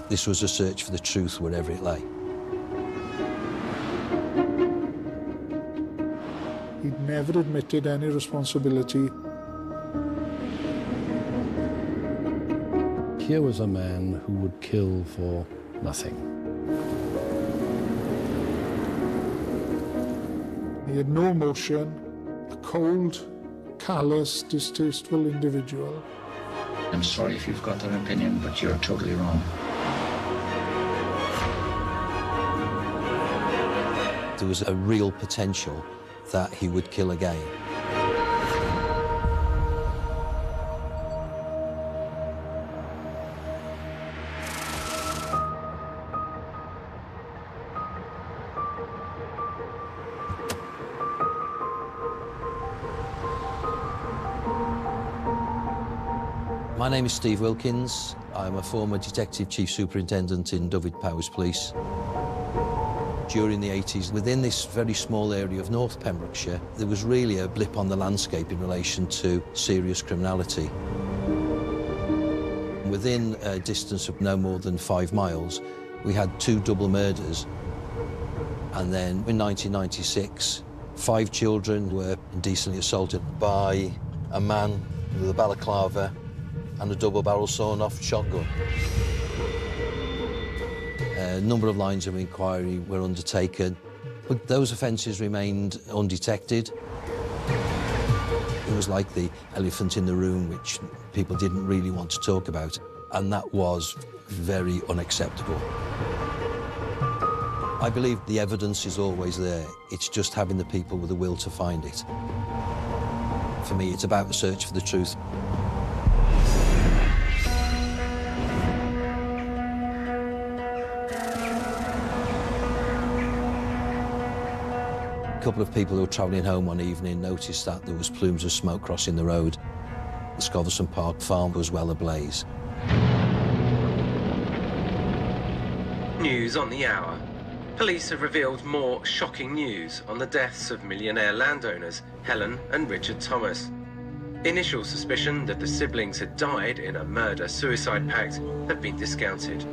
This was a search for the truth wherever it lay. He'd never admitted any responsibility. Here was a man who would kill for nothing. He had no emotion, a cold, callous, distasteful individual. I'm sorry if you've got that opinion, but you're totally wrong. There was a real potential that he would kill again. My name is Steve Wilkins. I'm a former Detective Chief Superintendent in Dyfed-Powys Police. During the 80s, within this very small area of North Pembrokeshire, there was really a blip on the landscape in relation to serious criminality. Within a distance of no more than 5 miles, we had 2 double murders. And then in 1996, 5 children were indecently assaulted by a man with a balaclava and a double-barrel sawn-off shotgun. A number of lines of inquiry were undertaken, but those offences remained undetected. It was like the elephant in the room, which people didn't really want to talk about, and that was very unacceptable. I believe the evidence is always there. It's just having the people with the will to find it. For me, it's about the search for the truth. A couple of people who were travelling home one evening noticed that there was plumes of smoke crossing the road. The Scotherston Park farm was well ablaze. News on the hour. Police have revealed more shocking news on the deaths of millionaire landowners Helen and Richard Thomas. Initial suspicion that the siblings had died in a murder-suicide pact have been discounted.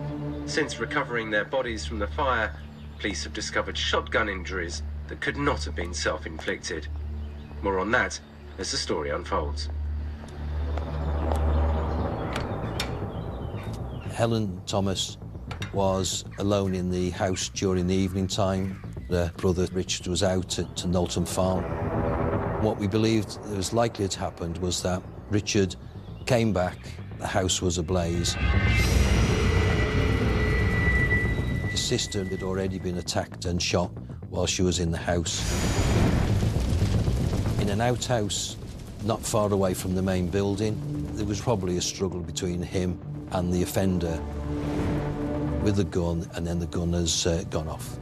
Since recovering their bodies from the fire, police have discovered shotgun injuries that could not have been self-inflicted. More on that as the story unfolds. Helen Thomas was alone in the house during the evening time. Her brother Richard was out at Knowlton Farm. What we believed was likely to happen was that Richard came back, the house was ablaze. His sister had already been attacked and shot while she was in the house. In an outhouse not far away from the main building, there was probably a struggle between him and the offender with the gun, and then the gun has gone off.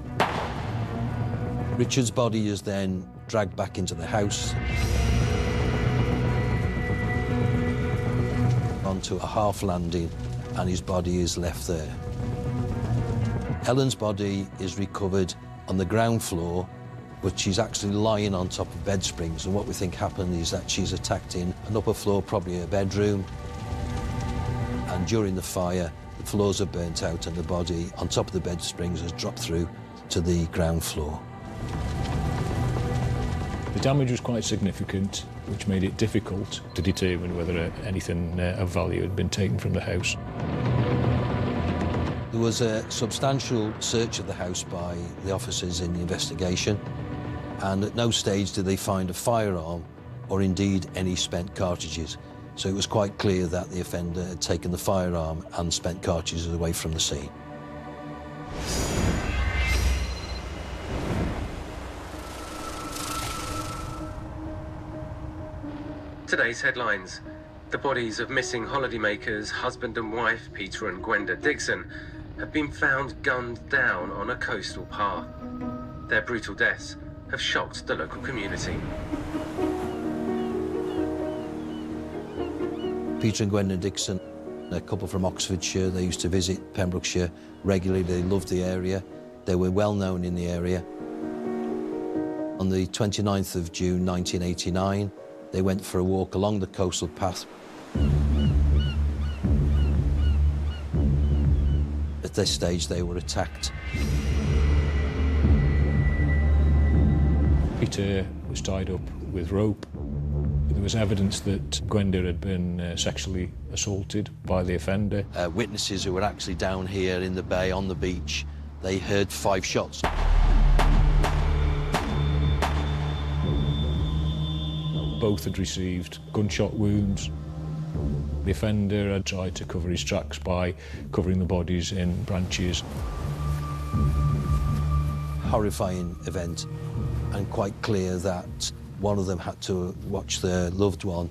Richard's body is then dragged back into the house onto a half landing, and his body is left there. Helen's body is recovered on the ground floor, but she's actually lying on top of bed springs, and what we think happened is that she's attacked in an upper floor, probably a bedroom, and during the fire, the floors are burnt out and the body on top of the bed springs has dropped through to the ground floor. The damage was quite significant, which made it difficult to determine whether anything of value had been taken from the house. There was a substantial search of the house by the officers in the investigation, and at no stage did they find a firearm or indeed any spent cartridges. So it was quite clear that the offender had taken the firearm and spent cartridges away from the scene. Today's headlines. The bodies of missing holidaymakers, husband and wife Peter and Gwenda Dixon, have been found gunned down on a coastal path. Their brutal deaths have shocked the local community. Peter and Gwenda Dixon, a couple from Oxfordshire, they used to visit Pembrokeshire regularly. They loved the area. They were well known in the area. On the 29th of June 1989, they went for a walk along the coastal path. At At this stage, they were attacked. Peter was tied up with rope. There was evidence that Gwenda had been sexually assaulted by the offender. Witnesses who were actually down here in the bay on the beach, they heard 5 shots. Both had received gunshot wounds. The offender had tried to cover his tracks by covering the bodies in branches. Horrifying event, and quite clear that one of them had to watch their loved one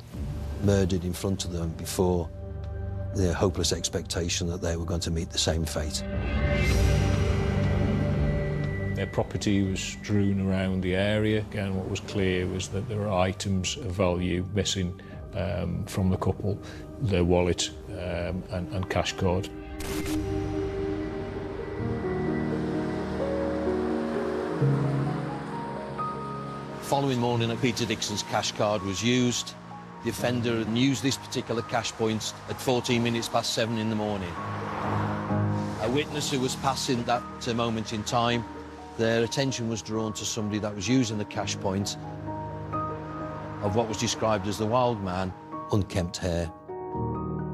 murdered in front of them before the hopeless expectation that they were going to meet the same fate. Their property was strewn around the area. Again, what was clear was that there were items of value missing from the couple, their wallet and cash card. Following morning, Peter Dixon's cash card was used. The offender had used this particular cash point at 14 minutes past 7 in the morning. A witness who was passing that moment in time, their attention was drawn to somebody that was using the cash point of what was described as the wild man, unkempt hair,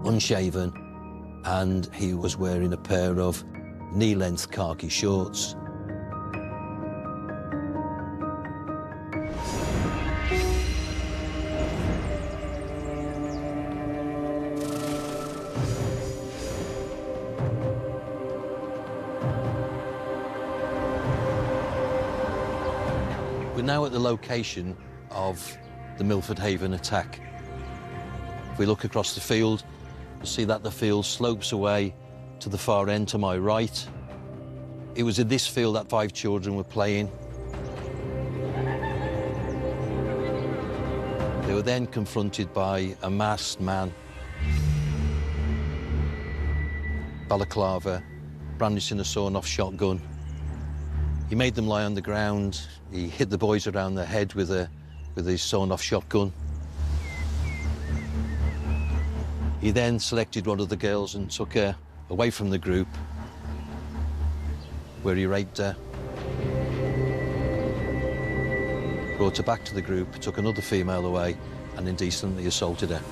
unshaven, and he was wearing a pair of knee-length khaki shorts. We're now at the location of the Milford Haven attack. If we look across the field, you'll see that the field slopes away to the far end to my right. It was in this field that 5 children were playing. They were then confronted by a masked man, balaclava, brandishing a sawn-off shotgun. He made them lie on the ground. He hit the boys around the head with his sawn-off shotgun. He then selected one of the girls and took her away from the group, where he raped her. Brought her back to the group, took another female away, and indecently assaulted her.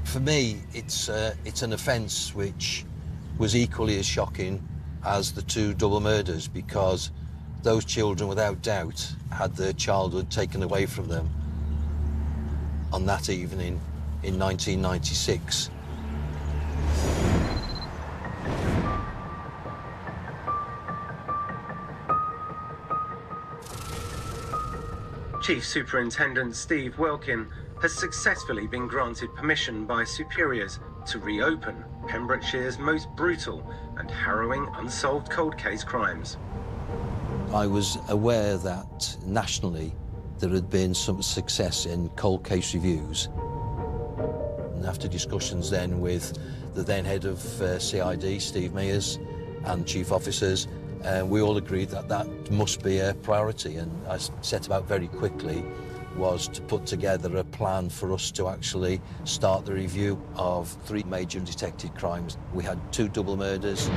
For me, it's an offence which was equally as shocking as the 2 double murders, because those children, without doubt, had their childhood taken away from them on that evening in 1996. Chief Superintendent Steve Welkin has successfully been granted permission by superiors to reopen Pembrokeshire's most brutal and harrowing unsolved cold case crimes. I was aware that nationally there had been some success in cold case reviews. And after discussions then with the then head of CID, Steve Mears, and chief officers, we all agreed that that must be a priority, and I set about very quickly was to put together a plan for us to actually start the review of 3 major detected crimes. We had 2 double murders,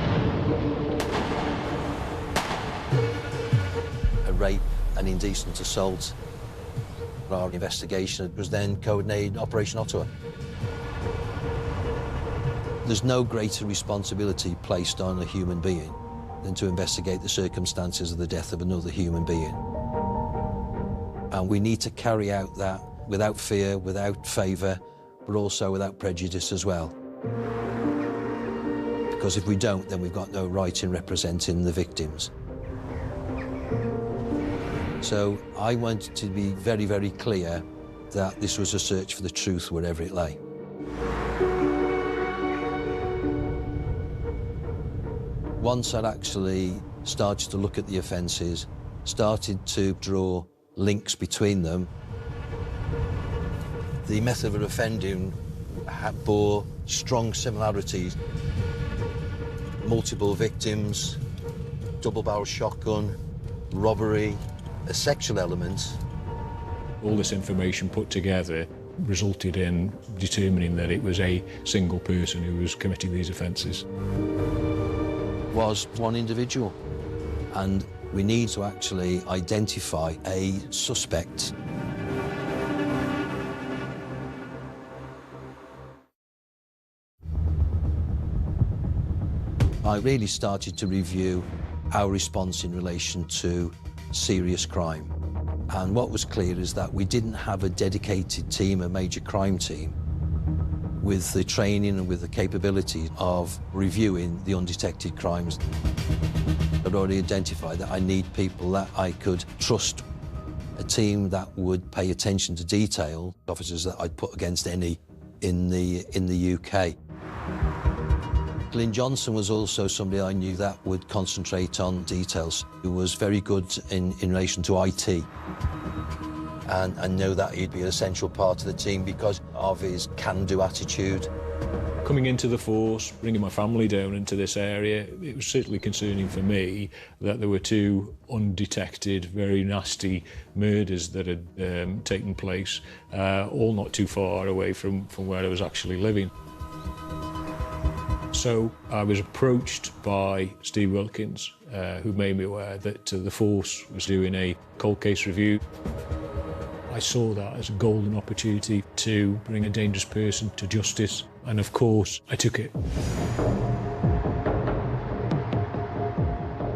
a rape, an indecent assault. Our investigation was then codenamed Operation Ottawa. There's no greater responsibility placed on a human being than to investigate the circumstances of the death of another human being. And we need to carry out that without fear, without favour, but also without prejudice as well. Because if we don't, then we've got no right in representing the victims. So I wanted to be very, very clear that this was a search for the truth wherever it lay. Once I'd actually started to look at the offences, started to draw links between them, the method of offending bore strong similarities. Multiple victims, double-barrel shotgun, robbery, a sexual element. All this information put together resulted in determining that it was a single person who was committing these offences. Was one individual, and we need to actually identify a suspect. I really started to review our response in relation to serious crime. And what was clear is that we didn't have a dedicated team, a major crime team, with the training and with the capability of reviewing the undetected crimes. I'd already identified that I need people that I could trust, a team that would pay attention to detail, officers that I'd put against any in the UK. Glyn Johnson was also somebody I knew that would concentrate on details. He was very good in relation to IT. And I know that he'd be an essential part of the team because of his can-do attitude. Coming into the force, bringing my family down into this area, it was certainly concerning for me that there were two undetected, very nasty murders that had taken place, all not too far away from where I was actually living. So I was approached by Steve Wilkins, who made me aware that the force was doing a cold case review. I saw that as a golden opportunity to bring a dangerous person to justice, and of course, I took it.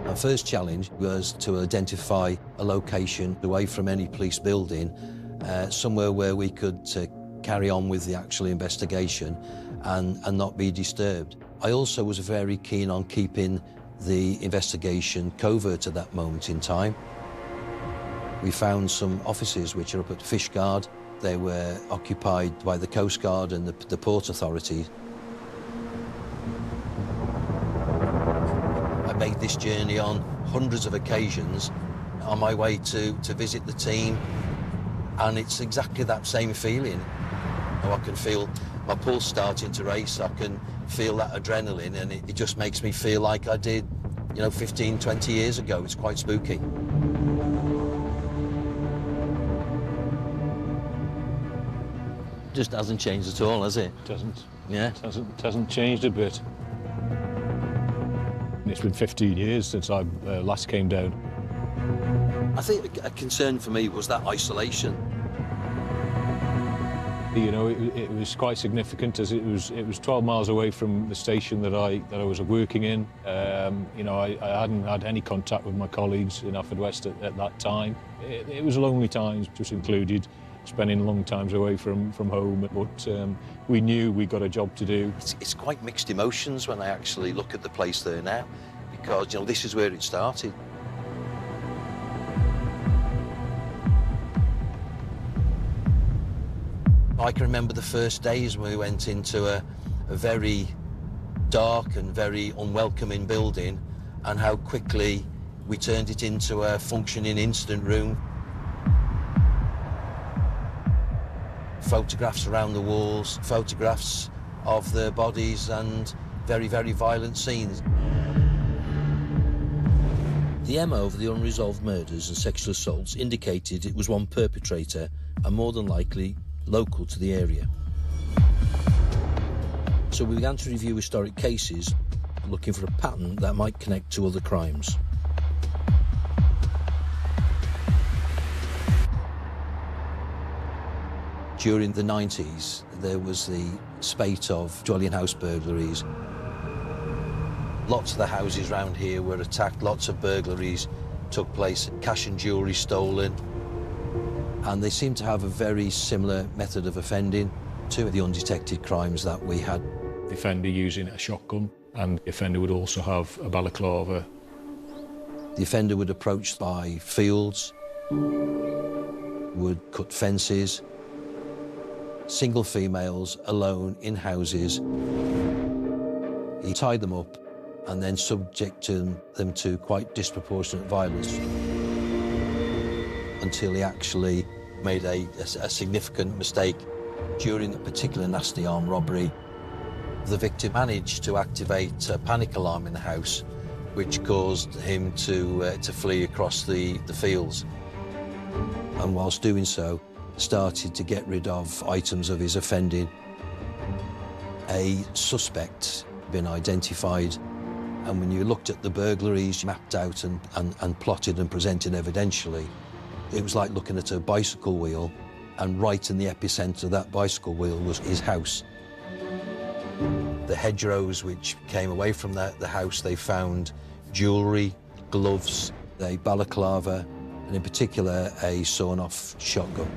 Our first challenge was to identify a location away from any police building, somewhere where we could carry on with the actual investigation and not be disturbed. I also was very keen on keeping the investigation covert at that moment in time. We found some offices which are up at Fishguard. They were occupied by the Coast Guard and the Port Authority. I made this journey on hundreds of occasions on my way to visit the team, and it's exactly that same feeling. I can feel my pulse starting to race, I can feel that adrenaline, and it just makes me feel like I did, 15, 20 years ago. It's quite spooky. Just hasn't changed at all, has it? It doesn't. Yeah. It hasn't changed a bit. It's been 15 years since I last came down. I think a concern for me was that isolation. It was quite significant, as it was 12 miles away from the station that I was working in. I hadn't had any contact with my colleagues in Haverfordwest at that time. It was lonely times, just included spending long times away from home, but we knew we got a job to do. It's quite mixed emotions when I actually look at the place there now, because this is where it started. I can remember the first days when we went into a very dark and very unwelcoming building, and how quickly we turned it into a functioning incident room. Photographs around the walls, photographs of the bodies, and very, very violent scenes. The MO of the unresolved murders and sexual assaults indicated it was one perpetrator, and more than likely local to the area. So we began to review historic cases, looking for a pattern that might connect to other crimes. During the 90s, there was the spate of dwelling house burglaries. Lots of the houses around here were attacked, lots of burglaries took place, cash and jewellery stolen, and they seem to have a very similar method of offending to the undetected crimes that we had. The offender using a shotgun, and the offender would also have a balaclava. The offender would approach by fields, would cut fences, single females alone in houses. He tied them up and then subjected them to quite disproportionate violence until he actually made a significant mistake. During a particular nasty armed robbery, the victim managed to activate a panic alarm in the house, which caused him to flee across the fields. And whilst doing so, started to get rid of items of his offending. A suspect been identified, and when you looked at the burglaries mapped out and plotted and presented evidentially, it was like looking at a bicycle wheel, and right in the epicentre of that bicycle wheel was his house. The hedgerows which came away from the house, they found jewellery, gloves, a balaclava, and in particular a sawn-off shotgun.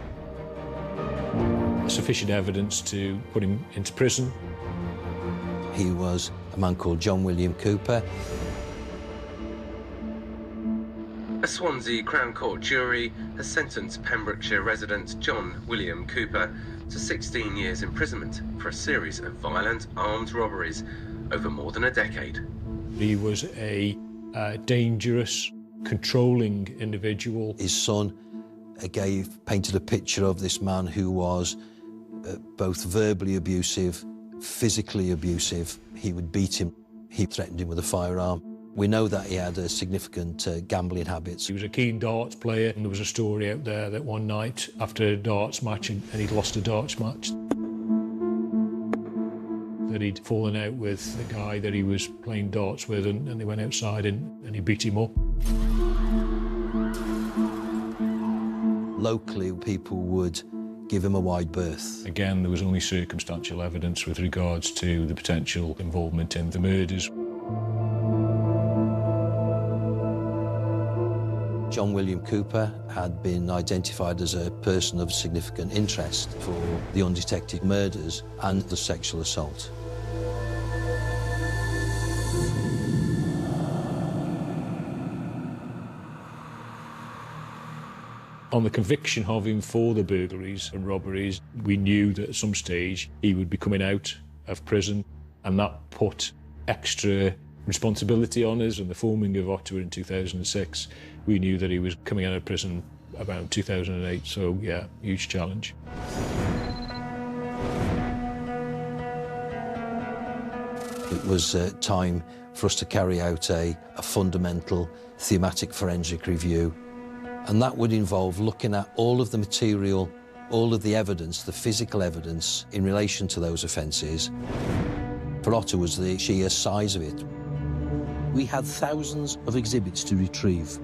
Sufficient evidence to put him into prison. He was a man called John William Cooper. A Swansea Crown Court jury has sentenced Pembrokeshire resident John William Cooper to 16 years imprisonment for a series of violent armed robberies over more than a decade. He was a dangerous, controlling individual. His son painted a picture of this man who was both verbally abusive, physically abusive. He would beat him. He threatened him with a firearm. We know that he had a significant gambling habits. He was a keen darts player, and there was a story out there that one night after a darts match, and he'd lost a darts match, that he'd fallen out with the guy that he was playing darts with, and they went outside and he beat him up. Locally, people would give him a wide berth. Again, there was only circumstantial evidence with regards to the potential involvement in the murders. John William Cooper had been identified as a person of significant interest for the undetected murders and the sexual assault. On the conviction of him for the burglaries and robberies, we knew that at some stage he would be coming out of prison, and that put extra responsibility on us. And the forming of Ottawa in 2006, we knew that he was coming out of prison about 2008, so yeah, huge challenge. It was time for us to carry out a fundamental thematic forensic review, and that would involve looking at all of the material, all of the evidence, the physical evidence in relation to those offences. For Ottawa was the sheer size of it. We had thousands of exhibits to retrieve.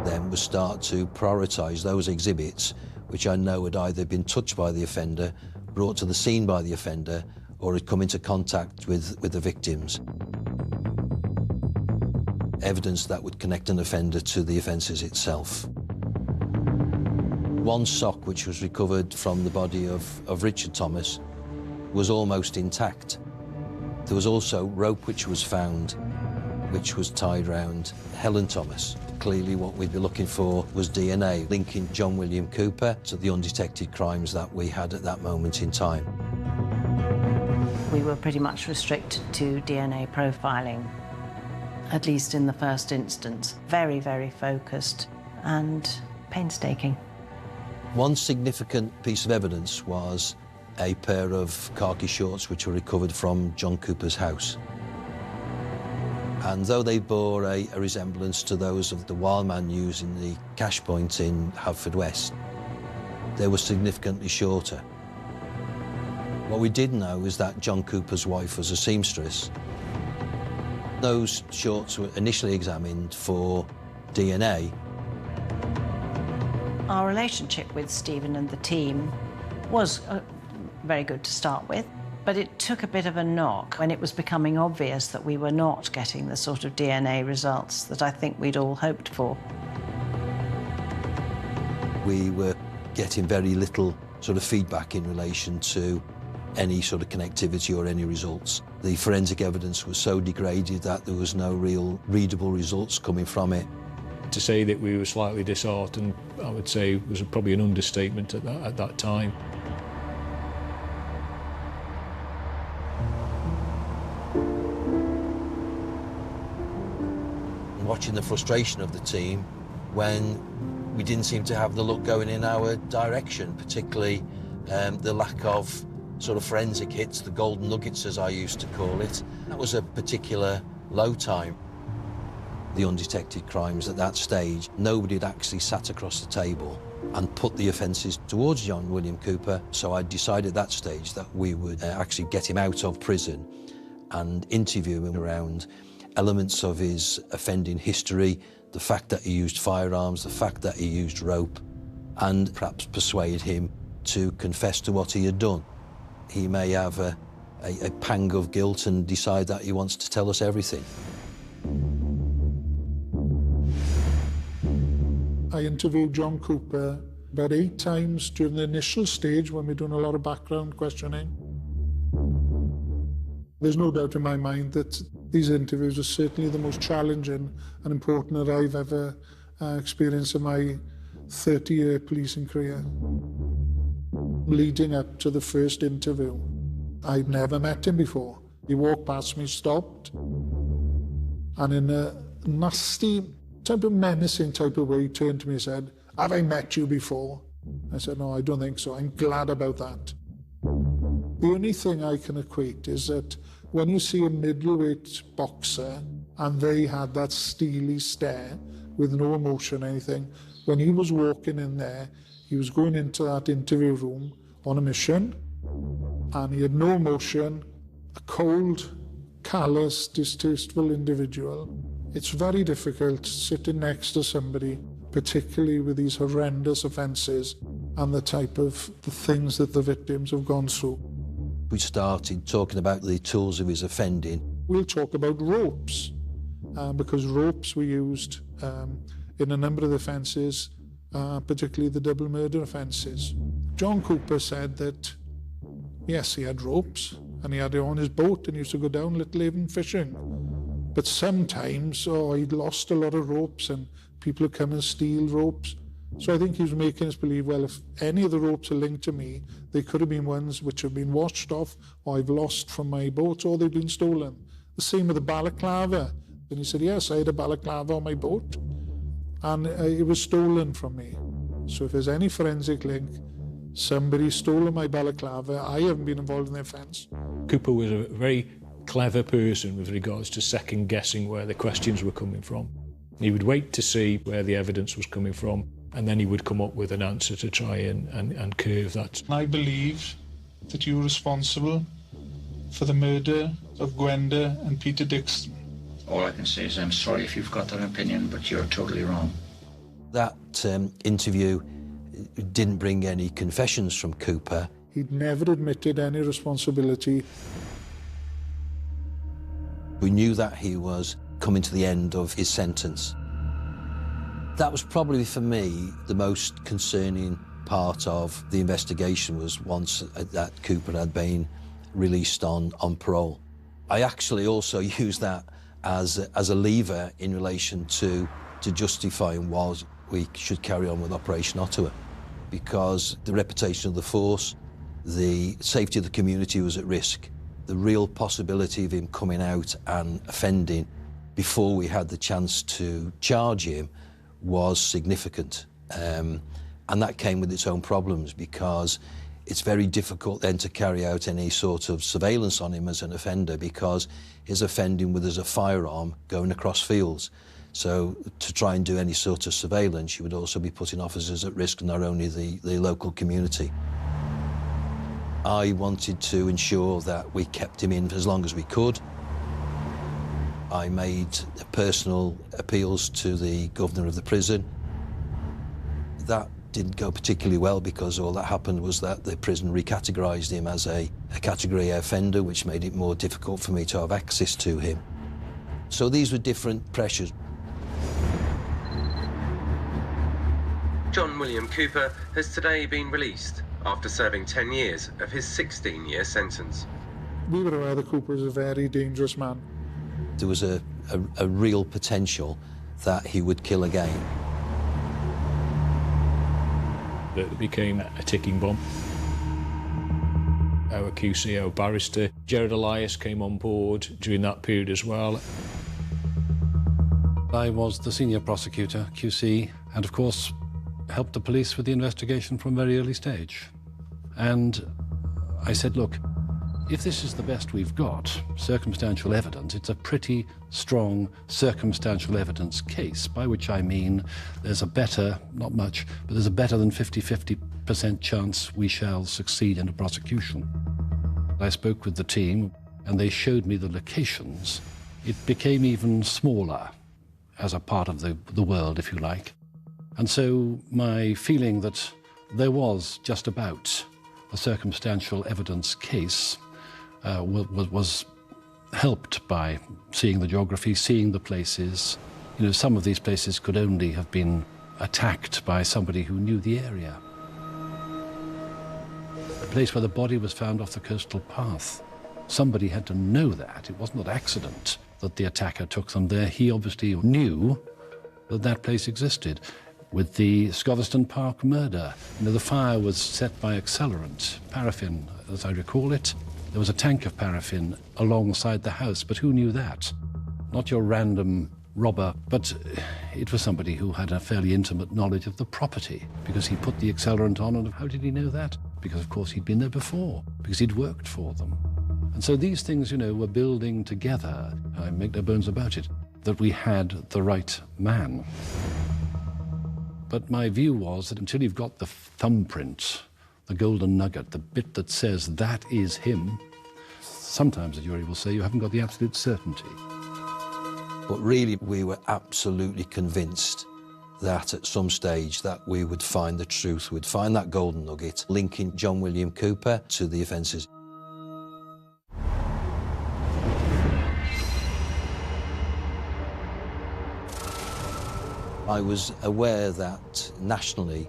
Then we start to prioritise those exhibits which I know had either been touched by the offender, brought to the scene by the offender, or had come into contact with the victims. Evidence that would connect an offender to the offences itself. One sock which was recovered from the body of Richard Thomas was almost intact. There was also rope which was found, which was tied round Helen Thomas. Clearly what we'd be looking for was DNA, linking John William Cooper to the undetected crimes that we had at that moment in time. We were pretty much restricted to DNA profiling, at least in the first instance. Very, very focused and painstaking. One significant piece of evidence was a pair of khaki shorts which were recovered from John Cooper's house. And though they bore a resemblance to those of the wild man used in the cash point in Haverfordwest, they were significantly shorter. What we did know is that John Cooper's wife was a seamstress. Those shorts were initially examined for DNA. Our relationship with Stephen and the team was very good to start with, but it took a bit of a knock when it was becoming obvious that we were not getting the sort of DNA results that I think we'd all hoped for. We were getting very little sort of feedback in relation to any sort of connectivity or any results. The forensic evidence was so degraded that there was no real readable results coming from it. To say that we were slightly disheartened, I would say, was probably an understatement at that time. Watching the frustration of the team when we didn't seem to have the luck going in our direction, particularly the lack of sort of forensic hits, the golden nuggets as I used to call it. That was a particular low time. the undetected crimes at that stage. Nobody had actually sat across the table and put the offences towards John William Cooper, so I decided at that stage that we would actually get him out of prison and interview him around elements of his offending history, the fact that he used firearms, the fact that he used rope, and perhaps persuade him to confess to what he had done. He may have a pang of guilt and decide that he wants to tell us everything. I interviewed John Cooper about 8 times during the initial stage when we're doing a lot of background questioning. There's no doubt in my mind that these interviews are certainly the most challenging and important that I've ever experienced in my 30-year policing career. Leading up to the first interview, I'd never met him before. He walked past me, stopped, and in a nasty type of menacing type of way, he turned to me and said, "Have I met you before?" I said, "No, I don't think so. I'm glad about that." The only thing I can equate is that when you see a middleweight boxer and they had that steely stare with no emotion or anything, when he was walking in there, he was going into that interview room on a mission and he had no emotion, a cold, callous, distasteful individual. It's very difficult sitting next to somebody, particularly with these horrendous offences and the type of the things that the victims have gone through. We started talking about the tools of his offending. We'll talk about ropes, because ropes were used in a number of the offences, particularly the double murder offences. John Cooper said that, yes, he had ropes, and he had it on his boat, and he used to go down Little Haven fishing. But sometimes, he'd lost a lot of ropes, and people would come and steal ropes. So I think he was making us believe, well, if any of the ropes are linked to me, they could have been ones which have been washed off, or I've lost from my boat, or they've been stolen. The same with the balaclava. And he said, yes, I had a balaclava on my boat, and it was stolen from me. So if there's any forensic link, somebody's stolen my balaclava, I haven't been involved in the offence. Cooper was a very clever person with regards to second-guessing where the questions were coming from. He would wait to see where the evidence was coming from, and then he would come up with an answer to try and curve that. I believe that you're responsible for the murder of Gwenda and Peter Dixon. All I can say is I'm sorry if you've got that opinion, but you're totally wrong. That interview didn't bring any confessions from Cooper. He'd never admitted any responsibility. We knew that he was coming to the end of his sentence. That was probably, for me, the most concerning part of the investigation, was once that Cooper had been released on parole. I actually also used that as a lever in relation to justifying why we should carry on with Operation Ottawa, because the reputation of the force, the safety of the community was at risk. The real possibility of him coming out and offending before we had the chance to charge him was significant. And that came with its own problems, because it's very difficult then to carry out any sort of surveillance on him as an offender, because his offending with as a firearm going across fields. So to try and do any sort of surveillance, you would also be putting officers at risk, not only the local community. I wanted to ensure that we kept him in for as long as we could. I made personal appeals to the governor of the prison. That didn't go particularly well, because all that happened was that the prison recategorised him as a Category A offender, which made it more difficult for me to have access to him. So these were different pressures. John William Cooper has today been released after serving 10 years of his 16-year sentence. We were aware that Cooper is a very dangerous man. There was a real potential that he would kill again. It became a ticking bomb. Our QC, our barrister, Gerard Elias, came on board during that period as well. I was the senior prosecutor, QC, and of course helped the police with the investigation from a very early stage. And I said, look, If this is the best we've got, circumstantial evidence, it's a pretty strong circumstantial evidence case, by which I mean there's a better, not much, but there's a better than 50% chance we shall succeed in a prosecution. I spoke with the team and they showed me the locations. It became even smaller as a part of the world, if you like. And so my feeling that there was just about a circumstantial evidence case was helped by seeing the geography, seeing the places. You know, some of these places could only have been attacked by somebody who knew the area. The place where the body was found off the coastal path. Somebody had to know that. It wasn't an accident that the attacker took them there. He obviously knew that that place existed. With the Scotherstone Park murder, you know, the fire was set by accelerant, paraffin, as I recall it. There was a tank of paraffin alongside the house, but who knew that? Not your random robber, but it was somebody who had a fairly intimate knowledge of the property, because he put the accelerant on, and how did he know that? Because, of course, he'd been there before, because he'd worked for them. And so these things, you know, were building together. I make no bones about it, that we had the right man. But my view was that until you've got the thumbprint, the golden nugget, the bit that says that is him, sometimes the jury will say you haven't got the absolute certainty. But really, we were absolutely convinced that at some stage that we would find the truth, we'd find that golden nugget linking John William Cooper to the offences. I was aware that nationally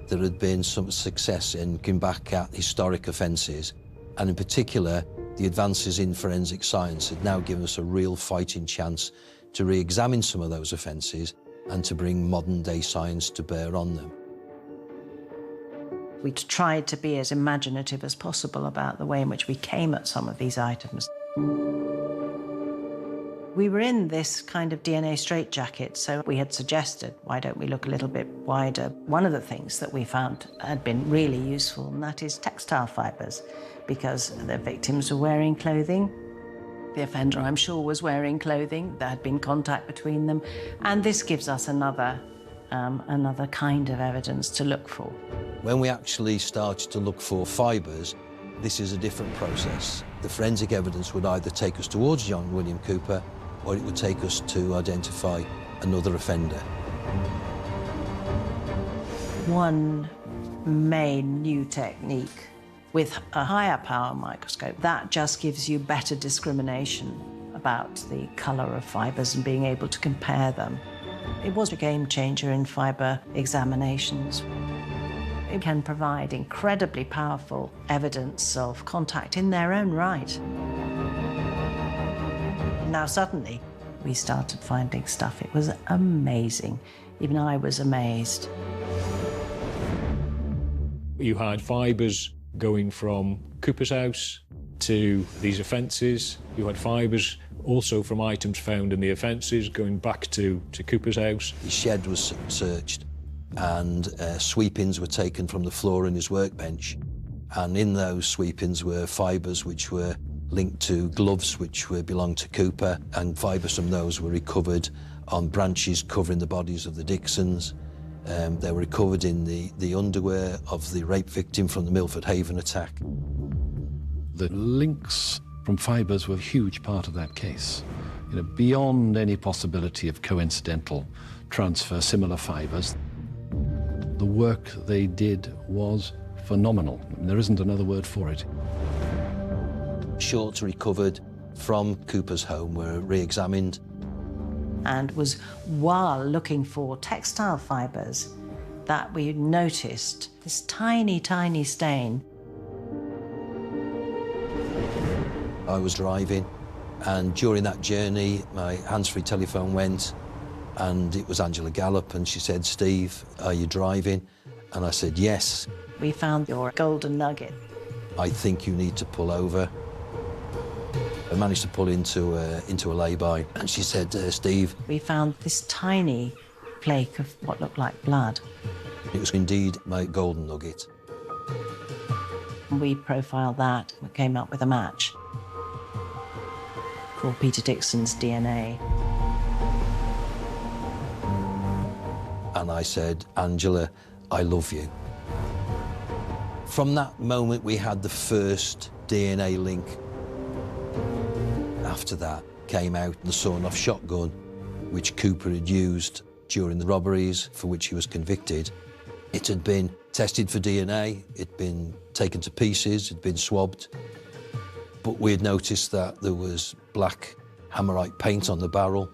there had been some success in looking back at historic offences, and in particular the advances in forensic science had now given us a real fighting chance to re-examine some of those offences and to bring modern-day science to bear on them. We tried to be as imaginative as possible about the way in which we came at some of these items. We were in this kind of DNA straitjacket, so we had suggested, why don't we look a little bit wider? One of the things that we found had been really useful, and that is textile fibres, because the victims were wearing clothing. The offender, I'm sure, was wearing clothing. There had been contact between them, and this gives us another kind of evidence to look for. When we actually started to look for fibres, this is a different process. The forensic evidence would either take us towards John William Cooper, or it would take us to identify another offender. One main new technique with a higher power microscope, that just gives you better discrimination about the colour of fibres and being able to compare them. It was a game changer in fibre examinations. It can provide incredibly powerful evidence of contact in their own right. Now suddenly, we started finding stuff. It was amazing. Even I was amazed. You had fibres going from Cooper's house to these offences. You had fibres also from items found in the offences going back to Cooper's house. His shed was searched, and sweepings were taken from the floor in his workbench, and in those sweepings were fibres which were linked to gloves which belonged to Cooper, and fibres from those were recovered on branches covering the bodies of the Dixons. They were recovered in the underwear of the rape victim from the Milford Haven attack. The links from fibres were a huge part of that case. You know, beyond any possibility of coincidental transfer, similar fibres. The work they did was phenomenal. I mean, there isn't another word for it. Shorts recovered from Cooper's home were re-examined. And was while looking for textile fibres that we noticed this tiny, tiny stain. I was driving, and during that journey, my hands-free telephone went, and it was Angela Gallup, and she said, "Steve, are you driving?" And I said, "Yes." We found your golden nugget. "I think you need to pull over." I managed to pull into a lay-by, and she said, "Steve." We found this tiny flake of what looked like blood. It was indeed my golden nugget. We profiled that and came up with a match called Peter Dixon's DNA. And I said, Angela, I love you. From that moment, we had the first DNA link. After that came out the sawn-off shotgun, which Cooper had used during the robberies for which he was convicted. It had been tested for DNA, it'd been taken to pieces, it'd been swabbed. But we had noticed that there was black Hammerite paint on the barrel.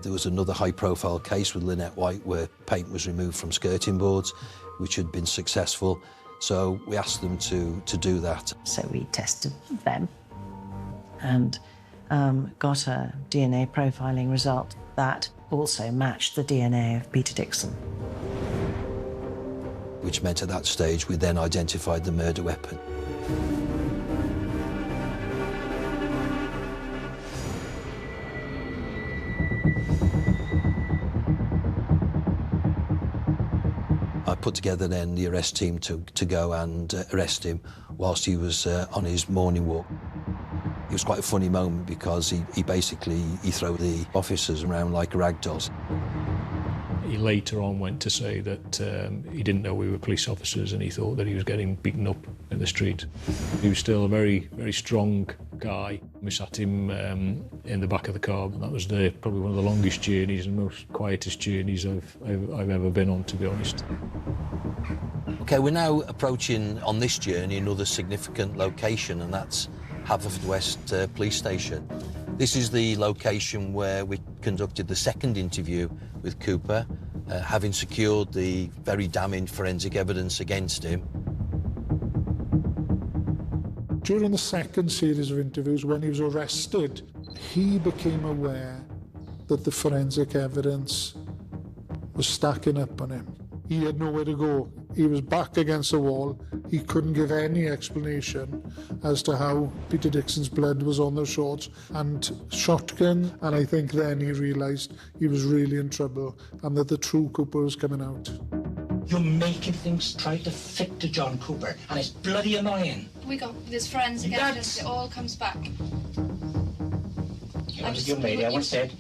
There was another high-profile case with Lynette White where paint was removed from skirting boards, which had been successful. So we asked them to do that. So we tested them and got a DNA profiling result that also matched the DNA of Peter Dixon. Which meant at that stage we then identified the murder weapon. I put together then the arrest team to go and arrest him whilst he was on his morning walk. It was quite a funny moment because he basically threw the officers around like rag dolls. He later on went to say that he didn't know we were police officers and he thought that he was getting beaten up in the street. He was still a very, very strong guy. We sat him in the back of the car, and that was probably one of the longest journeys and most quietest journeys I've ever been on, to be honest. OK, we're now approaching, on this journey, another significant location, and that's Haverfordwest Police Station. This is the location where we conducted the second interview with Cooper, having secured the very damning forensic evidence against him. During the second series of interviews, when he was arrested, he became aware that the forensic evidence was stacking up on him. He had nowhere to go. He was back against the wall. He couldn't give any explanation as to how Peter Dixon's blood was on the shorts and shotgun. And I think then he realised he was really in trouble and that the true Cooper was coming out. You're making things try to fit to John Cooper, and it's bloody annoying. We got this forensic evidence, it all comes back. You know, as a young lady, I once said,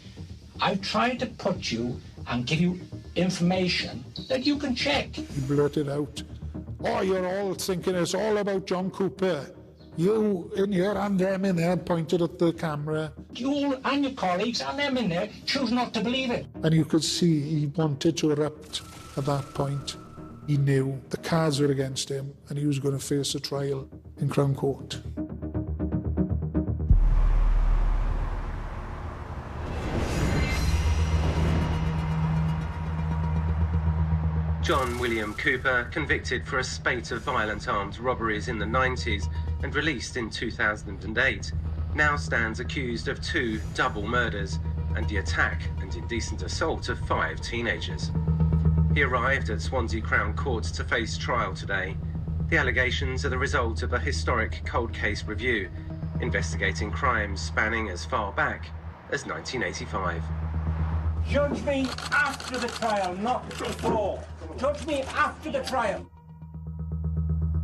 I've tried to put you and give you information that you can check. He blurted out, oh, you're all thinking it's all about John Cooper. You in here and them in there, pointed at the camera. You and your colleagues and them in there choose not to believe it. And you could see he wanted to erupt at that point. He knew the cards were against him and he was going to face a trial in Crown Court. John William Cooper, convicted for a spate of violent armed robberies in the 90s and released in 2008, now stands accused of 2 double murders and the attack and indecent assault of 5 teenagers. He arrived at Swansea Crown Court to face trial today. The allegations are the result of a historic cold case review, investigating crimes spanning as far back as 1985. Judge me after the trial, not before. Judge me after the trial.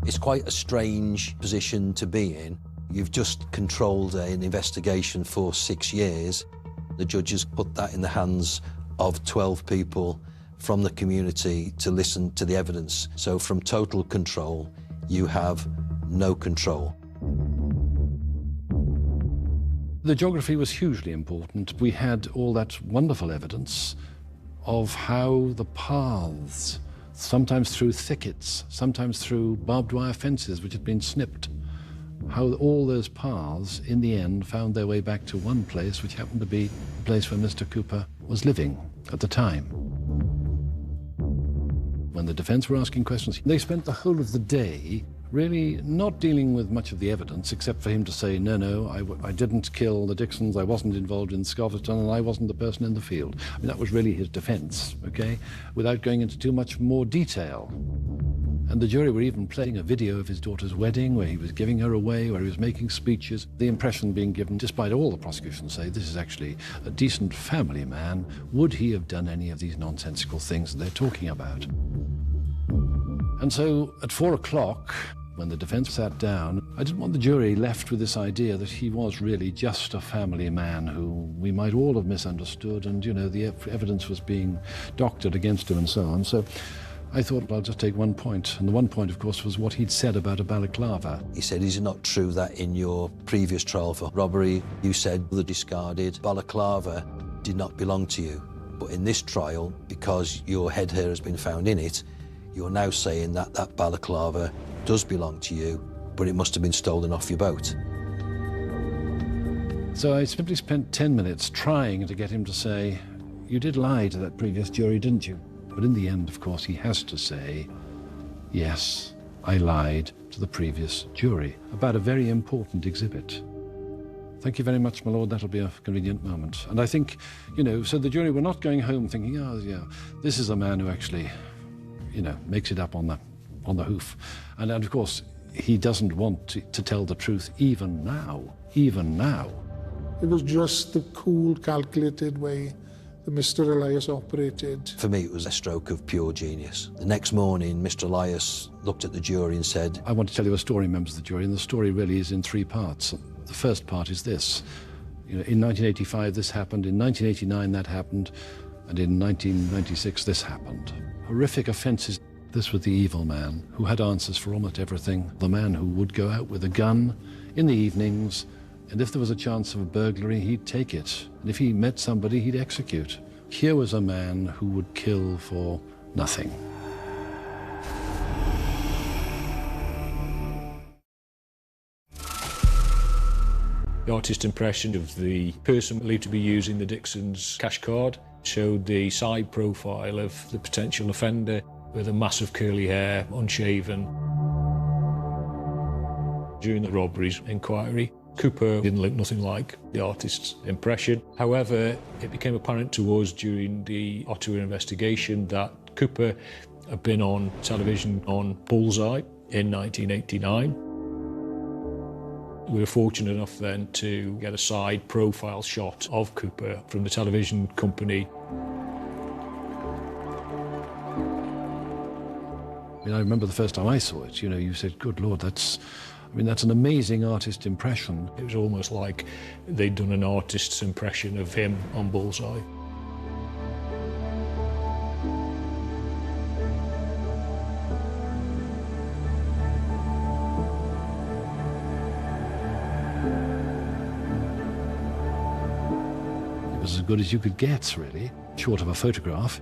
It's quite a strange position to be in. You've just controlled an investigation for 6 years. The judges put that in the hands of 12 people from the community to listen to the evidence. So from total control, you have no control. The geography was hugely important. We had all that wonderful evidence of how the paths, sometimes through thickets, sometimes through barbed wire fences which had been snipped, how all those paths in the end found their way back to one place, which happened to be the place where Mr. Cooper was living at the time. When the defense were asking questions, they spent the whole of the day really not dealing with much of the evidence, except for him to say, no, I didn't kill the Dixons, I wasn't involved in Scarverston, and I wasn't the person in the field. I mean, that was really his defense, okay, without going into too much more detail. And the jury were even playing a video of his daughter's wedding, where he was giving her away, where he was making speeches. The impression being given, despite all the prosecution say, this is actually a decent family man. Would he have done any of these nonsensical things that they're talking about? And so at 4 o'clock, When the defence sat down, I didn't want the jury left with this idea that he was really just a family man who we might all have misunderstood, and, you know, the evidence was being doctored against him and so on. So I thought, I'll just take one point. And the one point, of course, was what he'd said about a balaclava. He said, is it not true that in your previous trial for robbery, you said the discarded balaclava did not belong to you? But in this trial, because your head hair has been found in it, you're now saying that that balaclava does belong to you, but it must have been stolen off your boat. So I simply spent 10 minutes trying to get him to say, you did lie to that previous jury, didn't you? But in the end, of course, he has to say, yes, I lied to the previous jury about a very important exhibit. Thank you very much, my lord. That'll be a convenient moment. And I think, you know, so the jury were not going home thinking, oh, yeah, this is a man who actually, you know, makes it up on the hoof. And of course, he doesn't want to tell the truth even now, even now. It was just the cool, calculated way that Mr. Elias operated. For me, it was a stroke of pure genius. The next morning, Mr. Elias looked at the jury and said, I want to tell you a story, members of the jury, and the story really is in three parts. The first part is this. You know, in 1985, this happened. In 1989, that happened. And in 1996, this happened. Horrific offences. This was the evil man who had answers for almost everything. The man who would go out with a gun in the evenings, and if there was a chance of a burglary, he'd take it. And if he met somebody, he'd execute. Here was a man who would kill for nothing. The artist impression of the person believed to be using the Dixon's cash card showed the side profile of the potential offender with a mass of curly hair, unshaven. During the robberies inquiry, Cooper didn't look nothing like the artist's impression. However, it became apparent to us during the Ottawa investigation that Cooper had been on television on Bullseye in 1989. We were fortunate enough then to get a side profile shot of Cooper from the television company. I mean, I remember the first time I saw it, you know, you said, good Lord, that's an amazing artist impression. It was almost like they'd done an artist's impression of him on Bullseye. It was as good as you could get, really, short of a photograph.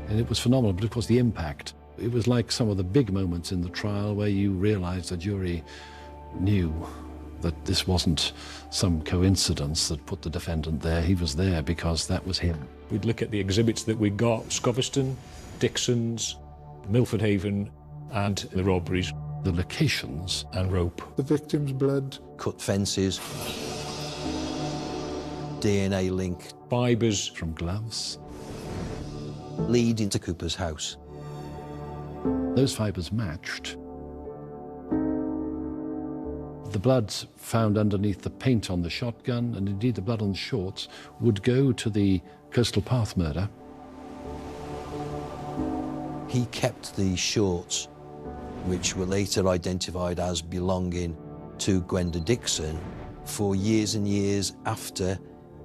And it was phenomenal, but of course the impact. It was like some of the big moments in the trial where you realised the jury knew that this wasn't some coincidence that put the defendant there. He was there because that was him. We'd look at the exhibits that we got, Scoverston, Dixon's, Milford Haven, and the robberies. The locations. And rope. The victim's blood. Cut fences. DNA link. Fibres. From gloves. Leading to Cooper's house. Those fibres matched. The blood found underneath the paint on the shotgun, and indeed the blood on the shorts, would go to the Coastal Path murder. He kept the shorts, which were later identified as belonging to Gwenda Dixon, for years and years after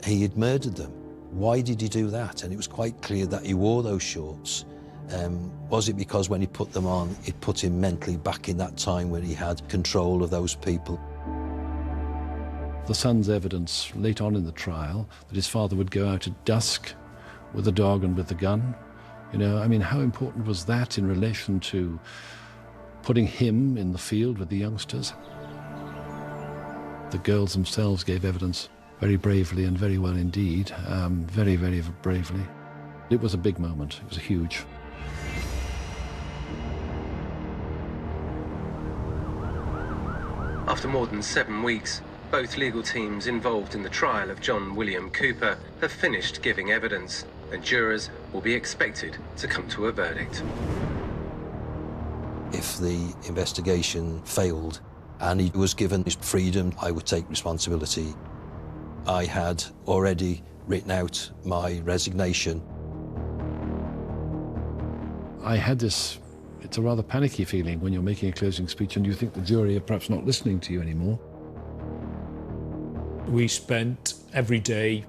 he had murdered them. Why did he do that? And it was quite clear that he wore those shorts. Was it because when he put them on, it put him mentally back in that time when he had control of those people? The son's evidence late on in the trial that his father would go out at dusk with the dog and with the gun. You know, I mean, how important was that in relation to putting him in the field with the youngsters? The girls themselves gave evidence very bravely and very well indeed, very, very bravely. It was a big moment. It was huge. After more than 7 weeks, both legal teams involved in the trial of John William Cooper have finished giving evidence, and jurors will be expected to come to a verdict. If the investigation failed and he was given his freedom, I would take responsibility. I had already written out my resignation. I had this It's a rather panicky feeling when you're making a closing speech and you think the jury are perhaps not listening to you anymore. We spent every day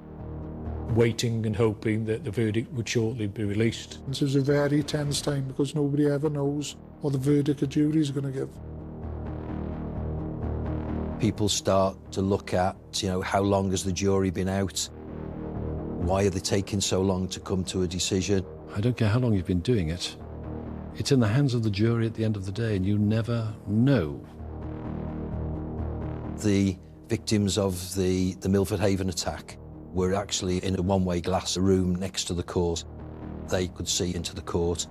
waiting and hoping that the verdict would shortly be released. This was a very tense time because nobody ever knows what the verdict a jury is going to give. People start to look at, how long has the jury been out? Why are they taking so long to come to a decision? I don't care how long you've been doing it. It's in the hands of the jury at the end of the day, and you never know. The victims of the Milford Haven attack were actually in a one-way glass room next to the court. They could see into the court.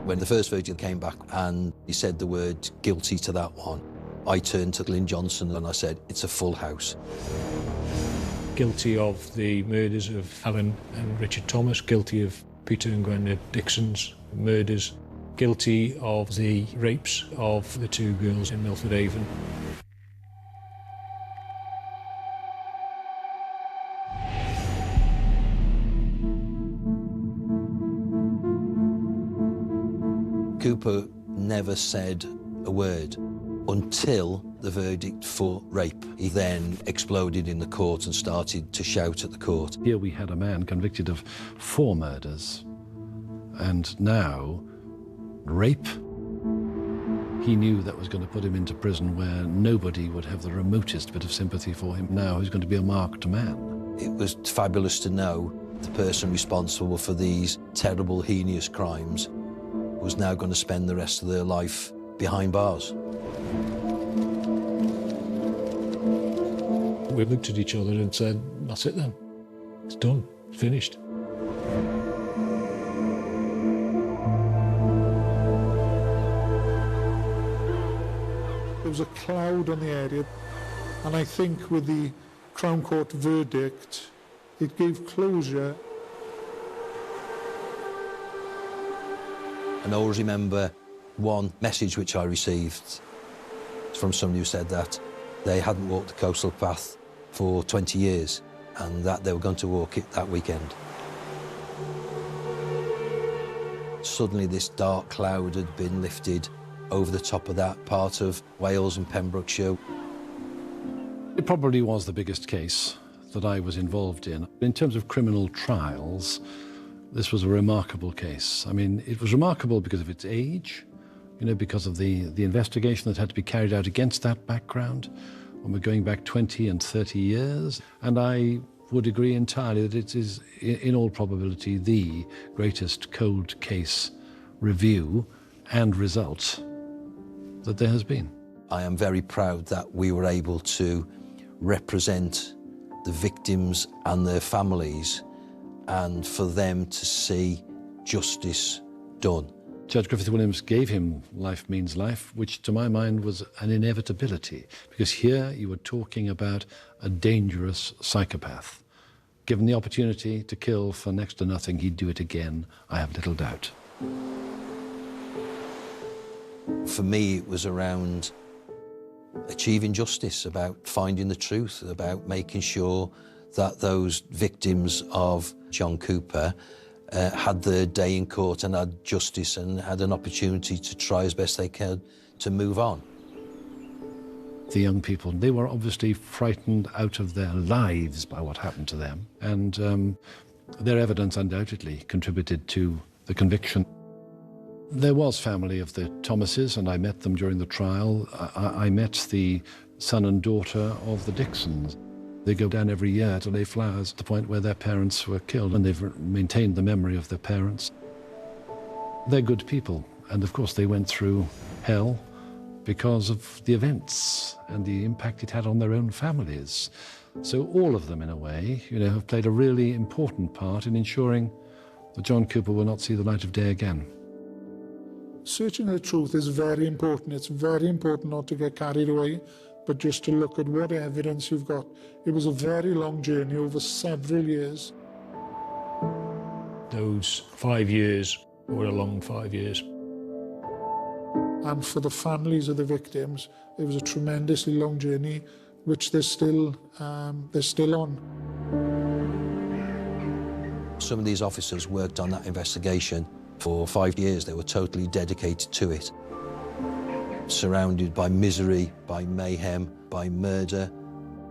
When the first verdict came back and he said the word guilty to that one, I turned to Glyn Johnson and I said, it's a full house. Guilty of the murders of Helen and Richard Thomas, guilty of Peter and Gwenna Dixon's murders, guilty of the rapes of the 2 girls in Milford Haven. Cooper never said a word until the verdict for rape. He then exploded in the court and started to shout at the court. Here we had a man convicted of 4 murders, and now rape. He knew that was going to put him into prison where nobody would have the remotest bit of sympathy for him. Now he's going to be a marked man. It was fabulous to know the person responsible for these terrible, heinous crimes was now going to spend the rest of their life behind bars. We looked at each other and said, that's it then. It's done. It's finished. There was a cloud on the area, and I think with the Crown Court verdict, it gave closure. And I always remember one message which I received from somebody who said that they hadn't walked the coastal path for 20 years and that they were going to walk it that weekend. Suddenly this dark cloud had been lifted over the top of that part of Wales and Pembrokeshire. It probably was the biggest case that I was involved in. In terms of criminal trials, this was a remarkable case. I mean, it was remarkable because of its age, because of the investigation that had to be carried out against that background. When we're going back 20 and 30 years. And I would agree entirely that it is, in all probability, the greatest cold case review and result that there has been. I am very proud that we were able to represent the victims and their families and for them to see justice done. Judge Griffith-Williams gave him life means life, which to my mind was an inevitability, because here you were talking about a dangerous psychopath. Given the opportunity to kill for next to nothing, he'd do it again, I have little doubt. For me, it was around achieving justice, about finding the truth, about making sure that those victims of John Cooper had their day in court and had justice and had an opportunity to try as best they could to move on. The young people, they were obviously frightened out of their lives by what happened to them, and their evidence undoubtedly contributed to the conviction. There was family of the Thomases, and I met them during the trial. I met the son and daughter of the Dixons. They go down every year to lay flowers at the point where their parents were killed, and they've maintained the memory of their parents. They're good people, and of course they went through hell because of the events and the impact it had on their own families. So all of them, in a way, have played a really important part in ensuring that John Cooper will not see the light of day again. Searching the truth is very important. It's very important not to get carried away, but just to look at what evidence you've got. It was a very long journey over several years. Those 5 years were a long 5 years. And for the families of the victims, it was a tremendously long journey, which they're still on. Some of these officers worked on that investigation For 5 years, they were totally dedicated to it. Surrounded by misery, by mayhem, by murder.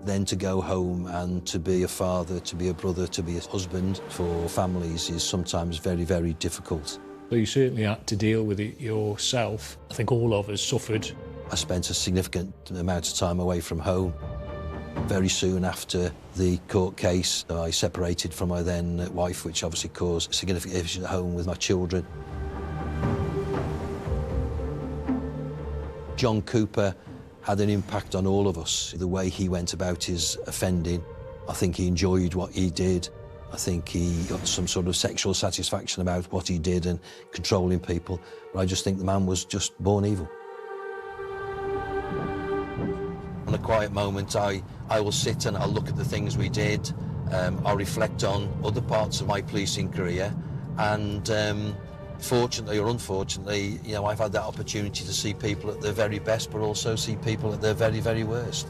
Then to go home and to be a father, to be a brother, to be a husband for families is sometimes very, very difficult. So you certainly had to deal with it yourself. I think all of us suffered. I spent a significant amount of time away from home. Very soon after the court case, I separated from my then wife, which obviously caused significant issues at home with my children. John Cooper had an impact on all of us. The way he went about his offending, I think he enjoyed what he did. I think he got some sort of sexual satisfaction about what he did and controlling people. But I just think the man was just born evil. On a quiet moment, I will sit and I'll look at the things we did. I'll reflect on other parts of my policing career. And fortunately or unfortunately, you know, I've had that opportunity to see people at their very best, but also see people at their very, very worst.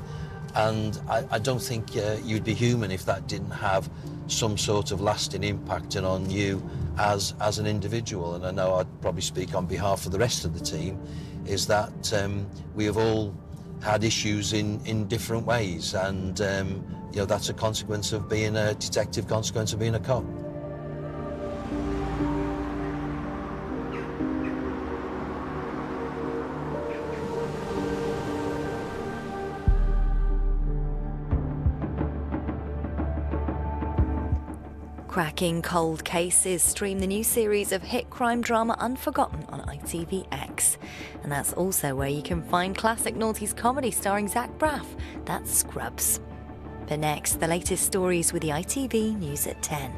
And I don't think you'd be human if that didn't have some sort of lasting impact on you as an individual. And I know I'd probably speak on behalf of the rest of the team, is that we have all had issues in different ways. And, you know, that's a consequence of being a detective, consequence of being a cop. Cracking cold cases. Stream the new series of hit crime drama Unforgotten on ITVX. And that's also where you can find classic noughties comedy starring Zach Braff. That's Scrubs. But next, the latest stories with the ITV News at 10.